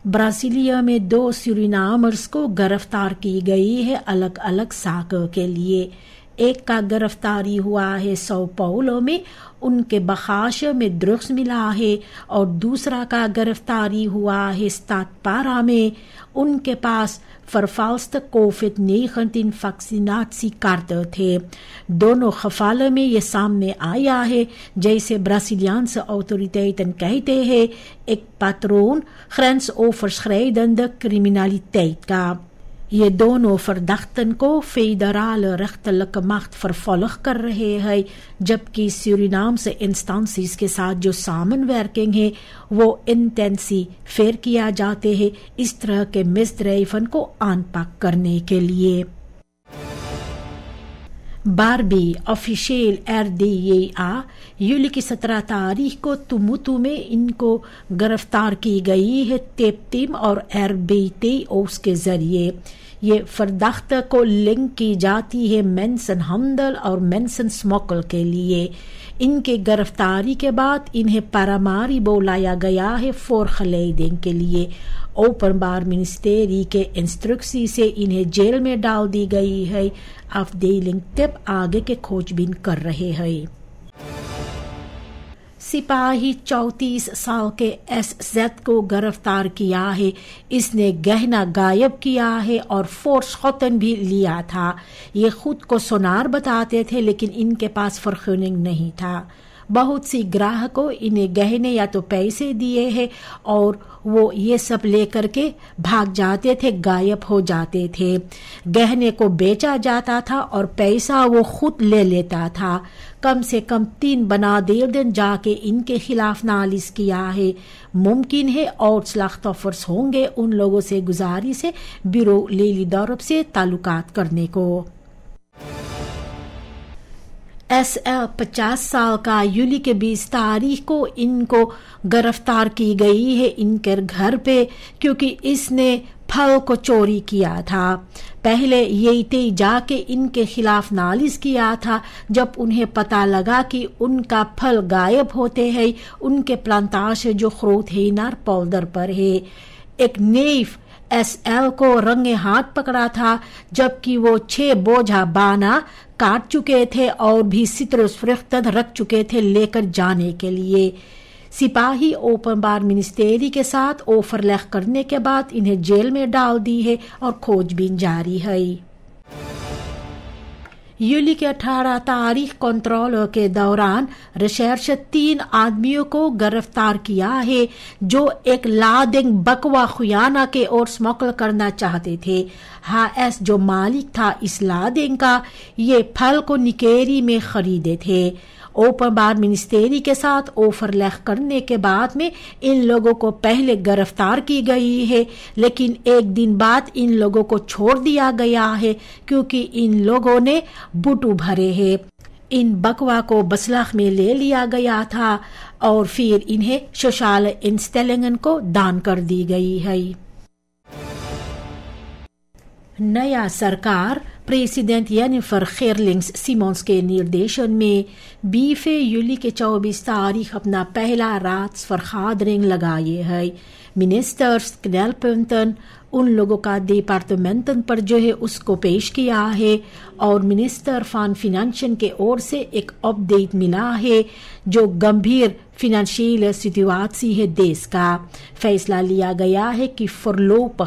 Brasilia में 2 सूरीनामर्स को गिरफ्तार की गई है अलग अलग साक्ष्य के लिए। एक का गिरफ्तारी हुआ है सौ पाउलो में, उनके बखाश में ड्रग्स मिला है, और दूसरा का गिरफ्तारी हुआ है स्तातपारा में, उनके पास vervalste COVID-19 वैक्सीनाची कार्ड थे। दोनों खफाले में ये सामने आया है, जैसे ब्राजीलियानse autoriteiten कहते हैं, एक पैटर्न grensoverschrijdende criminaliteit का। ये दोनों verdachten को फेडरale rechtelijke macht vervolg कर रहे हैं, जबकि सूरीनामse इंस्टेंसेस के साथ जो सामनwerking है वो इंटेंसिफिएर किया जाते हैं इस तरह के misdrijven को aanpak करने के लिए। बारबी ऑफिशियल RDA यूली की 17 तारीख को तुमुतु में इनको गिरफ्तार की गई है टेप्टिम और RBTO's के जरिए। ये फर्दाख्त को लिंक की जाती है मेंसन हमदल और मेंसन स्मोकल के लिए। इनके गिरफ्तारी के बाद इन्हें पारामारी बुलाया गया है voorgeleiding के लिए। ओपनबार मिनिस्टेरी के इंस्ट्रक्सी से इन्हें जेल में डाल दी गई है। अफडेलिंग टिप आगे के खोजबीन कर रहे हैं। सिपाही 34 साल के SZ को गिरफ्तार किया है। इसने गहना गायब किया है और फोर्सchoten भी लिया था। ये खुद को सोनार बताते थे, लेकिन इनके पास फर्खुनिंग नहीं था। बहुत सी ग्राहकों इन्हें गहने या तो पैसे दिए हैं और वो ये सब लेकर के भाग जाते थे, गायब हो जाते थे। गहने को बेचा जाता था और पैसा वो खुद ले लेता था। कम से कम 3 बनादेरden जाके इनके खिलाफ नालिश किया है। मुमकिन है और स्लाख्तोफर्स होंगे। उन लोगों से गुजारिश है ब्यूरो लेलीदौरब से ताल्लुकात करने को। SL 50 साल का यूली के 20 तारीख को इनको गिरफ्तार की गई है इनके घर पे, क्योंकि इसने फल को चोरी किया था। पहले ये जाके इनके खिलाफ नालिश किया था। जब उन्हें पता लगा कि उनका फल गायब होते हैं, उनके प्लांताश जो ख्रोथेनार पोल्डर पर है। एक नेफ SL को रंगे हाथ पकड़ा था, जबकि वो 6 बोझा बाना काट चुके थे और भी सिट्रस फ्रुख्त रख चुके थे लेकर जाने के लिए। सिपाही ओपनबार मिनिस्टेरी के साथ ओवरलैप करने के बाद इन्हें जेल में डाल दी है और खोजबीन जारी है। यूली के 18 तारीख कंट्रोल के दौरान रिसर्च 3 आदमियों को गिरफ्तार किया है जो एक लादेंग बकवा खुयाना के ओर स्मगल करना चाहते थे। हाएस जो मालिक था इस लादेंग का, ये फल को निकेरी में खरीदे थे। ओपनबार मिनिस्टेरी के साथ ओवरलैप करने के बाद में इन लोगों को पहले गिरफ्तार की गई है, लेकिन एक दिन बाद इन लोगों को छोड़ दिया गया है क्योंकि इन लोगों ने बुटू भरे हैं। इन बकवा को बसलाख में ले लिया गया था और फिर इन्हें सोशल इंस्टेलिंगन को दान कर दी गई है। नया सरकार प्रेसिडेंट जेनिफर गेरलिंग्स सिमोन्स के निर्देशन में 20 यूली के 24 तारीख अपना पहला raadsvergadering लगाए है। मिनिस्टर्स knelpunten उन लोगों का डिपार्टमेंटन पर जो है उसको पेश किया है और मिनिस्टर फॉन फिनेंशियल के ओर से एक अपडेट मिला है जो गंभीर फिनेंशियल सिचुएशन है देश का। फैसला लिया गया है कि फॉरलोप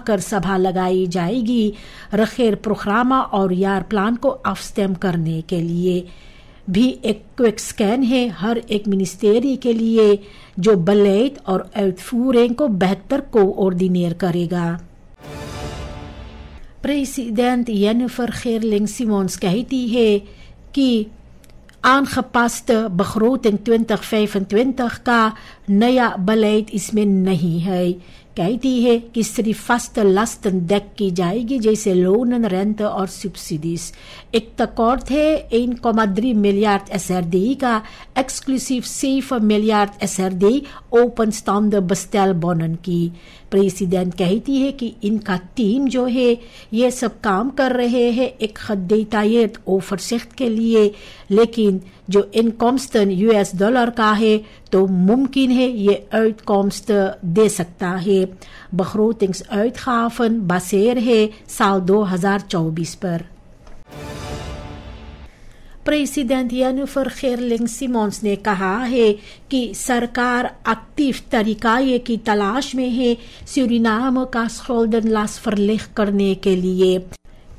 कर सभा लगाई जाएगी रखेर प्रोग्रामा और यार प्लान को अफस्टेम करने के लिए। भी एक क्विक स्कैन है हर एक मिनिस्टेरी के लिए जो बलेट और आउटफूरिंग को बेहतर कोऑर्डिनेट करेगा। प्रेसिडेंट जेनिफर गेरलिंग्स सिमोन्स कहती है कि aangepaste begroting 2025 का नया बलेट इसमें नहीं है। कहती है कि सिर्फ फस्ट लस्तन डेक की जाएगी जैसे लोन, रेंट और सब्सिडीज। एक tekort है 1,3 miljard SRD का exclusive 7 miljard SRD openstaande bestelbonnen की। प्रेसिडेंट कहती है कि इनका टीम जो है ये सब काम कर रहे हैं एक खद्देतायत ओवरसिcht के लिए, लेकिन जो इनकॉम्स्ट US डॉलर का है तो मुमकिन है ये uitkomst दे सकता है। begrotingsuitgaven baseer है साल 2024 पर। प्रेसिडेंट जेनिफर गेरलिंग-सिमोंस ने कहा है कि सरकार एक्टिव तरीकाए की तलाश में है सूरीनाम का schuldenlast verlicht करने के लिए।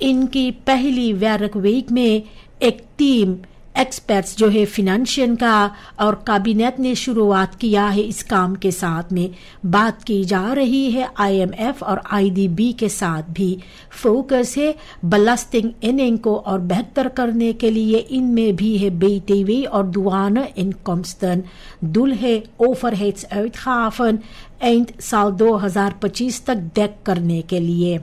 इनकी पहली werkweek में एक टीम एक्सपर्ट्स जो है फिनेंशियल का और कैबिनेट ने शुरुआत किया है इस काम के साथ में। बात की जा रही है IMF और IDB के साथ भी। फोकस है बलास्टिंग इनिंग को और बेहतर करने के लिए। इनमें भी है BTW और douane inkomsten। doel है ओवरहेड्स uitgaven eind साल 2025 तक डेक करने के लिए।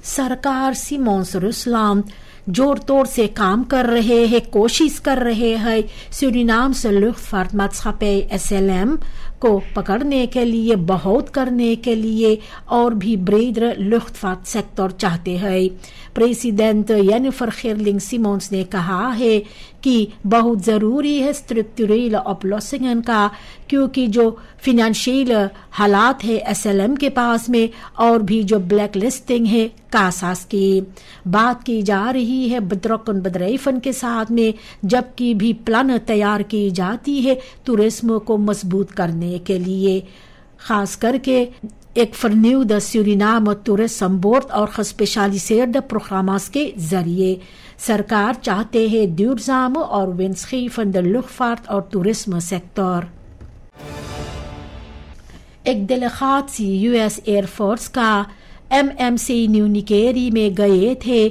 सरकार सिमोंस रुसलाम जोर तोड़ से काम कर रहे हैं, कोशिश कर रहे हैं सूरीनामse luchtvaartmaatschappij SLM को पकड़ने के लिए, बहुत करने के लिए और भी ब्रेडर luchtvaart सेक्टर चाहते हैं। प्रेसिडेंट जेनिफर गेरलिंग-सिमोंस ने कहा है कि बहुत ज़रूरी है स्ट्रक्चरल oplossingen का, क्योंकि जो फिनेंशियल हालात है SLM के पास में और भी जो ब्लैक लिस्टिंग है कासास की। बात की जा रही है betrokken bedrijven के साथ में, जबकि भी प्लान तैयार की जाती है टूरिज्म को मजबूत करने के लिए, खास करके एक vernieuwde Suriname Tourism Board और gespecialiseerde programma's के जरिए। सरकार चाहते हैं duurzame और winstgevende luchtvaart और toerisme sector। एक delegatie US Air Force का MMC न्यूनिकेरी में गए थे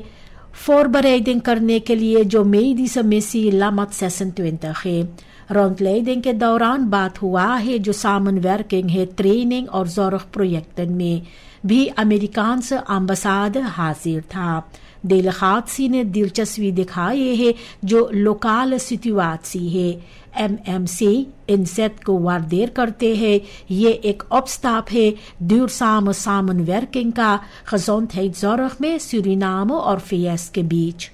voorbereiding करने के लिए जो medische missie LAMAT 26 है। rondleiding के दौरान बात हुआ है जो samenwerking है ट्रेनिंग और zorgprojecten में भी। अमेरिकांस एम्बेसडर हाजिर था। डेलीगेट्सी ने दिलचस्पी दिखाई है जो लोकल सिचुएशन है। MMC इनसेट को वार्डेर करते हैं। ये एक opstap है duurzame samenwerking का gezondheidszorg में सूरीनाम और VS के बीच।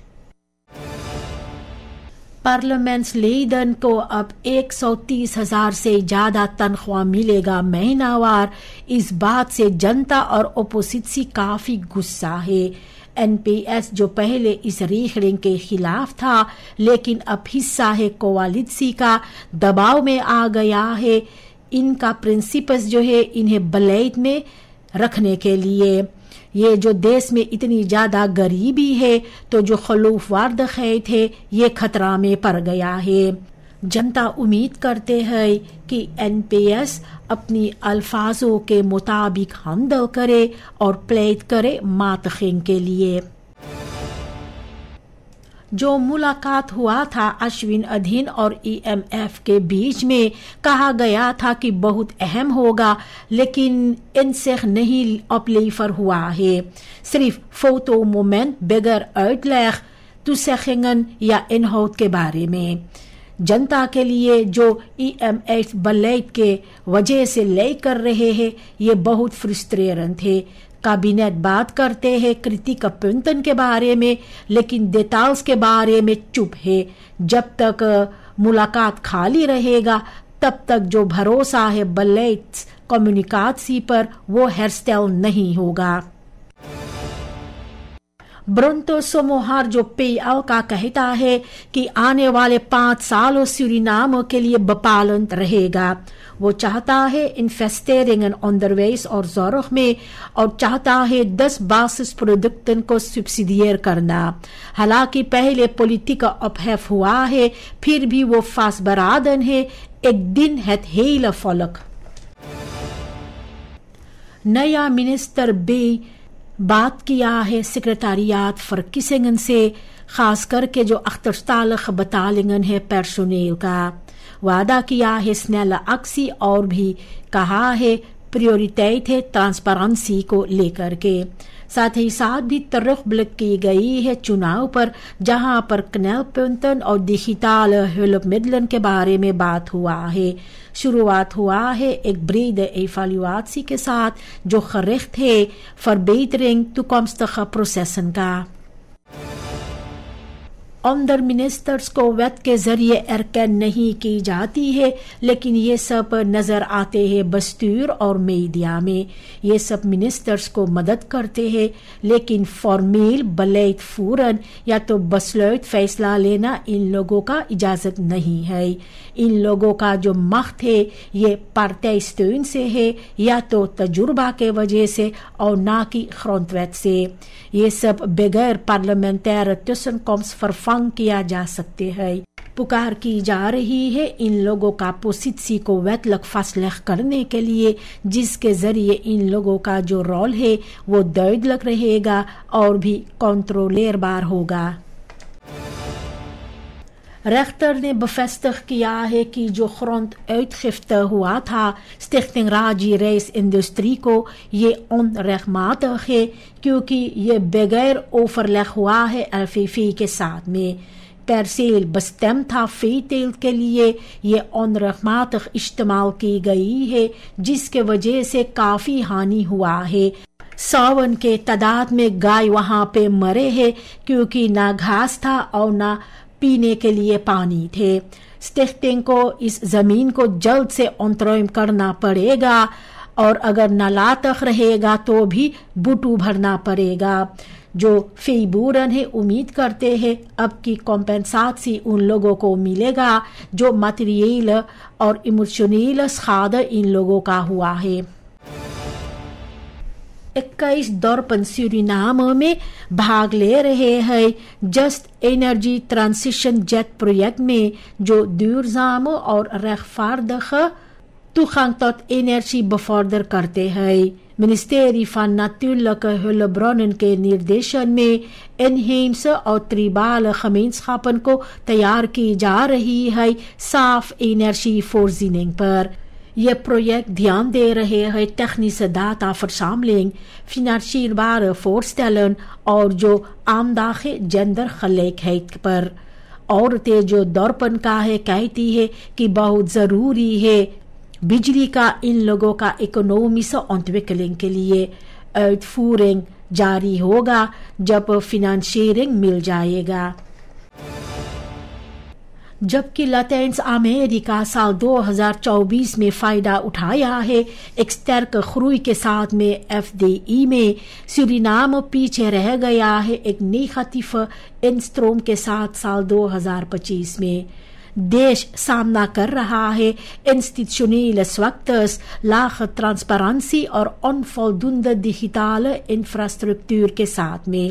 पार्लियामेंट्सलेडन को अब 130,000 से ज्यादा तनख्वाह मिलेगा महीनावार। इस बात से जनता और ओपोजिशन काफी गुस्सा है। NPS जो पहले इस रिकॉर्डिंग के खिलाफ था लेकिन अब हिस्सा है कोalition का, दबाव में आ गया है। इनका प्रिंसिपल्स जो है इन्हें बलैत में रखने के लिए। ये जो देश में इतनी ज्यादा गरीबी है तो जो खलूफवार खैत है ये खतरा में पड़ गया है। जनता उम्मीद करते हैं कि NPS अपनी अल्फाजों के मुताबिक हैंडल करे और प्लेड करे मातखिंग के लिए। जो मुलाकात हुआ था अश्विन अधीन और EMF के बीच में, कहा गया था कि बहुत अहम होगा, लेकिन इनसे नहीं अपलीफर हुआ है। सिर्फ फोटो मोमेंट बगैर uitleg toezeggingen या इनहोद के बारे में। जनता के लिए जो EMF बलैत के वजह से ले कर रहे हैं ये बहुत फ्रस्ट्रेटिंग थे। कैबिनेट बात करते हैं क्रिटिक पुंतन के बारे में, लेकिन डिटेल्स के बारे में चुप है। जब तक मुलाकात खाली रहेगा तब तक जो भरोसा है बलैत कम्युनिकेशन पर वो हेयरस्टाइल नहीं होगा। ब्रंतो सोमोहार जो PL का कहता है कि आने वाले 5 सालों सूरीनाम के लिए बपालंत रहेगा। वो चाहता है इन्वेस्टेरिंग इन onderwijs और zorg में और चाहता है 10 basis producten को सब्सिडियर करना। हालांकि पहले पॉलिटिका अपहेफ हुआ है, फिर भी वो vastberaden है एक दिन het hele volk। नया मिनिस्टर बे बात किया है सेक्रेटारियात verkiezingen से, खास करके जो achterstallige betalingen है पर्सोनेल का। वादा किया है स्नेल एक्सी और भी कहा है प्रायोरिटेट है ट्रांसपेरेंसी को लेकर के। साथ ही साथ भी तरफ की गई है चुनाव पर, जहां पर कनेलपुंतन और डिजिटल hulpmiddelen के बारे में बात हुआ है। शुरुआत हुआ है एक brede evaluatie के साथ जो gericht है verbetering toekomstige processen का। अंडर मिनिस्टर्स को वैट के जरिए एरकैन नहीं की जाती है, लेकिन ये सब नजर आते हैं बस्तूर और मीडिया में। ये सब मिनिस्टर्स को मदद करते हैं, लेकिन फॉर्मेल बलेट फूरन या तो बसलौत फैसला लेना इन लोगों का इजाजत नहीं है। इन लोगों का जो मख्त है ये पार्टी स्टोन से है या तो तजुर्बा के वजह से और ना कि ग्रondwet से। ये सब बगैर पार्लियामेंटाire tussenkomst vervang किया जा सकते हैं। पुकार की जा रही है इन लोगों का पोसित्सी को wettelijk vastleg करने के लिए, जिसके जरिए इन लोगों का जो रोल है वो दुidelijk रहेगा और भी कंट्रोलेरबार होगा। रेख्टर ने bevestigd किया है कि जो gronduitgifte हुआ था स्टिchting Raji Reis Industrie को, ये onrechtmatig है क्योंकि ये बगैर ओवरलेग हुआ है LVV के साथ में। perceel bestemd था veeteelt के लिए ये onrechtmatig इस्तेमाल की गई है, जिसके वजह से काफी हानि हुआ है। 100 के तादाद में गाय वहां पे मरे हैं क्योंकि ना घास था और ना पीने के लिए पानी थे। स्टिchting को इस जमीन को जल्द से ontruim करना पड़ेगा और अगर नाला तक रहेगा तो भी बुटू भरना पड़ेगा। जो फेबूरन है उम्मीद करते हैं अब की कॉम्पेंसाची उन लोगों को मिलेगा जो मटेरियल और इमोशनल schade इन लोगों का हुआ है। 21 dorpen Suriname में भाग ले रहे हैं just energy transition jet project में, जो duurzame और rechtvaardige toegang tot energie bevorder करते हैं। ministerie van Natuurlijke Hulpbronnen के निर्देशन में इनहेemse और ट्रिबाल gemeenschappen को तैयार की जा रही है साफ एनर्जी voorziening पर। यह प्रोजेक्ट ध्यान दे रहे हैं technische dataverzameling, financierbare voorstellen और जो aandacht gendergelijkheid पर। औरतें जो dorpen का है कहती है कि बहुत जरूरी है बिजली का इन लोगों का इकोनॉमिक ontwikkeling के लिए। uitvoering जारी होगा जब फिनेंशियरिंग मिल जाएगा। जबकि लैटिन अमेरिका साल 2024 में फायदा उठाया है एक sterke groei के साथ में FDI में, सूरीनाम पीछे रह गया है एक नेगेटिव instroom के साथ साल 2025 में। देश सामना कर रहा है institutionele zwaktes, lage transparantie और onvoldoende digitale infrastructuur के साथ में।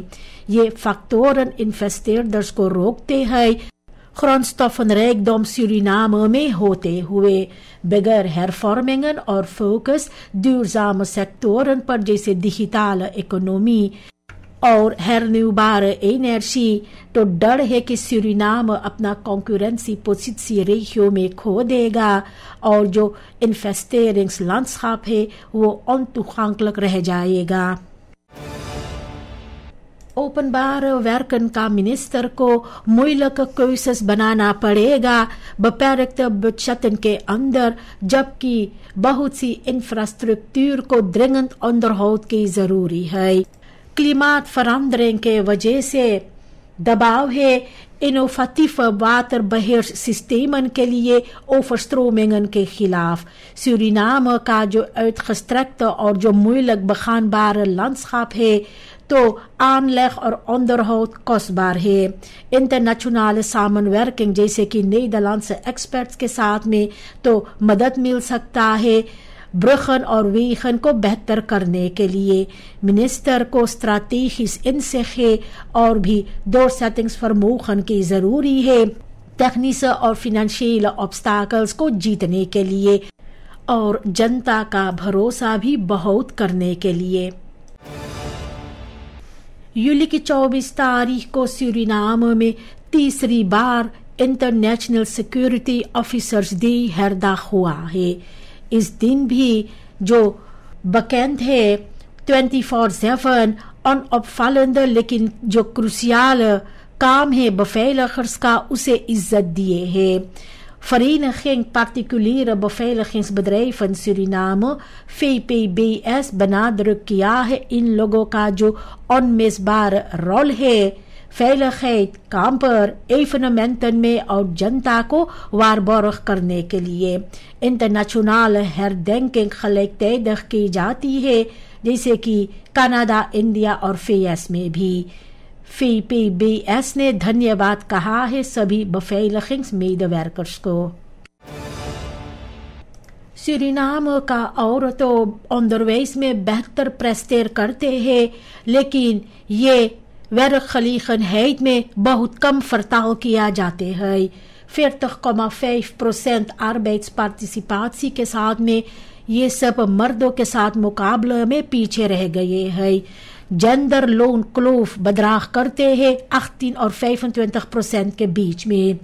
ये फैक्टोरन इन्वेस्टर्स को रोकते हैं grondstoffenrijkdom Suriname में होते हुए। बगैर hervormingen और फोकस duurzame sectoren पर जैसे digitale इकोनॉमी और hernieuwbare एनर्जी, तो डर है कि सूरीनाम अपना कॉन्करेंसी पोजिtie रेशियो में खो देगा और जो इन्वेस्teringslandschap है वो ontoegankelijk रह जाएगा। ओपनबार werken का मिनिस्टर को moeilijke keuzes बनाना पड़ेगा beperkte budgetten के अंदर, जबकि बहुत सी इंफ्रास्ट्रक्चर को dringend onderhoud की जरूरी है। klimaatverandering के वजह से दबाव है innovatieve waterbeheersystemen के लिए overstromingen के खिलाफ। सूरीनाम का जो uitgestrekte और जो moeilijk begaanbare landschap है तो aanleg और onderhoud kostbaar है। इंटरनेशनल samenwerking जैसे कि नेदरलैंड्स एक्सपर्ट्स के साथ में तो मदद मिल सकता है bruggen और wegen को बेहतर करने के लिए। मिनिस्टर को strategisch inzicht है और भी doorzettingsvermogen की जरूरी है टेक्निकल और फिनेंशियल ऑब्स्टैकल्स को जीतने के लिए और जनता का भरोसा भी बहुत करने के लिए। यूली की 24 तारीख को सूरीनाम में तीसरी बार international security officers day herdacht हुआ है। इस दिन भी जो bekend है 24/7 onopvallende लेकिन जो क्रूसियल काम है beveiligers का उसे इज्जत दिए है। Vereniging Particuliere Beveiligingsbedrijven Suriname, VPBS, benadrukt किया है इन लोगों का जो onmisbare rol है veiligheid काम पर evenementen में और जनता को waarborg करने के लिए। इंटरनेशनल herdenking gelijktijdig की जाती है जैसे कि कनाडा, इंडिया और VS में भी। VPBS ने धन्यवाद कहा है सभी beveiligingsmedewerkers को। सूरीनाम का औरतों onderwijs में बेहतर प्रेस्टेर करते हैं लेकिन ये werkgelegenheid में बहुत कम vertaal किया जाते हैं। 40,5% arbeidsparticipatie के साथ में ये सब मर्दों के साथ मुकाबले में पीछे रह गए हैं। जेंडर लोन क्लोफ बदराग करते हैं 18 और 25% के बीच में।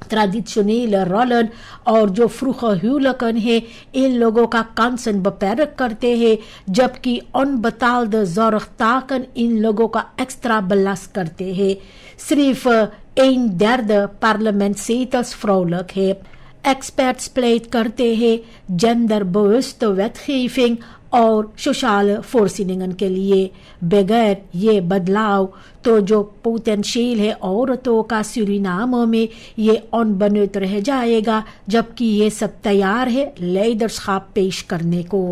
traditionele rollen और जो vroege huwelijken है इन लोगों का kansen beperkt करते हैं जबकि onbetaalde zorgtaken इन लोगों का एक्स्ट्रा belast करते हैं। सिर्फ 1/3 parlementzetels vrouwelijk है। एक्सपर्ट्स प्लेट करते हैं जेंडर bewuste wetgeving और सोशल फोर्सिंग के लिए। बगैर ये बदलाव तो जो पोटेंशियल है औरतों का सूरीनाम में ये अनबनुत रह जाएगा जबकि ये सब तैयार है leiderschap पेश करने को।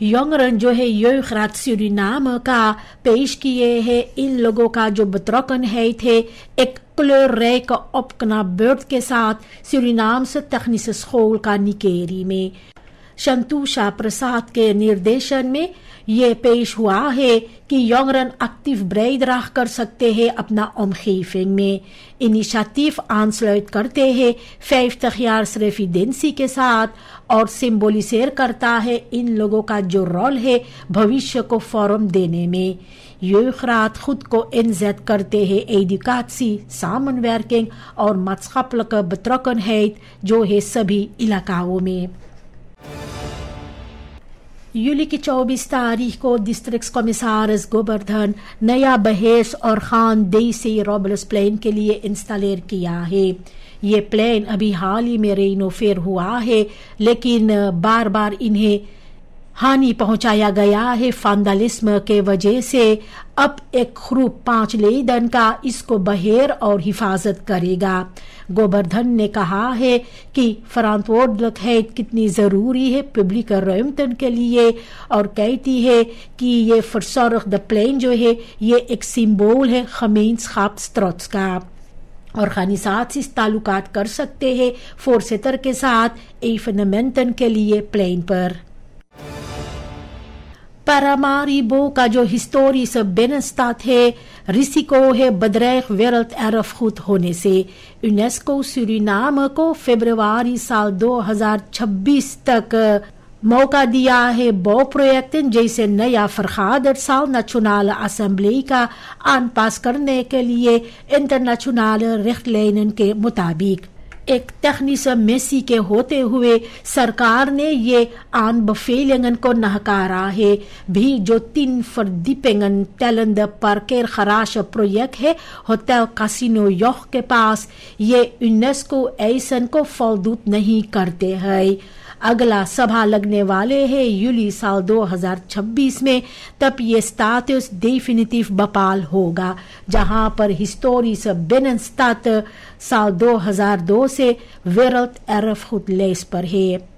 Jongeren जो है jeugdraad Suriname का पेश किए हैं इन लोगों का जो betrokkenheid है एक kleurrijke opknapbeurt के साथ सूरीनामse technische school का निकेरी में। संतोषा प्रसाद के निर्देशन में ये पेश हुआ है कि jongeren actief bijdrage कर सकते हैं अपना omgeving में। इनिशिएटिव aansluit करते हैं 50 jaar residentie के साथ और सिंबोलिसेर करता है इन लोगों का जो रोल है भविष्य को फॉर्म देने में। jeugdraad खुद को inzet करते हैं educatie, samenwerking और maatschappelijke betrokkenheid जो है सभी इलाकाओं में। यूली की 24 तारीख को डिस्ट्रिक्ट कमिश्नर गोवर्धन नया बहेस और खान देसी रोबलस प्लेन के लिए इंस्टॉलेर किया है। ये प्लेन अभी हाल ही में रेनोफेयर हुआ है लेकिन बार बार इन्हें हानि पहुंचाया गया है फांडालिज्म के वजह से। अब एक ग्रुप 5 लेदन का इसको बहेर और हिफाजत करेगा। गोवर्धन ने कहा है कि verantwoordelijkheid कितनी जरूरी है पब्लिक ruimte के लिए और कहती है कि ये verzorgde प्लेन जो है ये एक सिंबल है gemeenschapstrots का। ऑर्गेनाइजेशंस ताल्लुकात कर सकते हैं फोर्सेटर के साथ evenementen के लिए प्लेन पर। Paramaribo का जो historische binnenstad है रिसिको है bedreigd werelderfgoed होने से। यूनेस्को सूरीनाम को फरवरी साल 2026 तक मौका दिया है बो प्रोजेक्टन जैसे नया vergader साल नेशनल असेंबली का aanpas करने के लिए इंटरनेशनल रिchtlijnen के मुताबिक। एक technische missie के होते हुए सरकार ने ये aanbevelingen को नकारा है भी। जो 3 verdiepingen tellende parkeergarage project है होटल कासिनो योग के पास ये यूनेस्को एसन को voldoet नहीं करते हैं। अगला सभा लगने वाले हैं यूली साल 2026 में तब ये स्टेटस डेफिनिटिव बहाल होगा जहां पर historische binnenstad साल 2002 से werelderfgoedlijst पर है।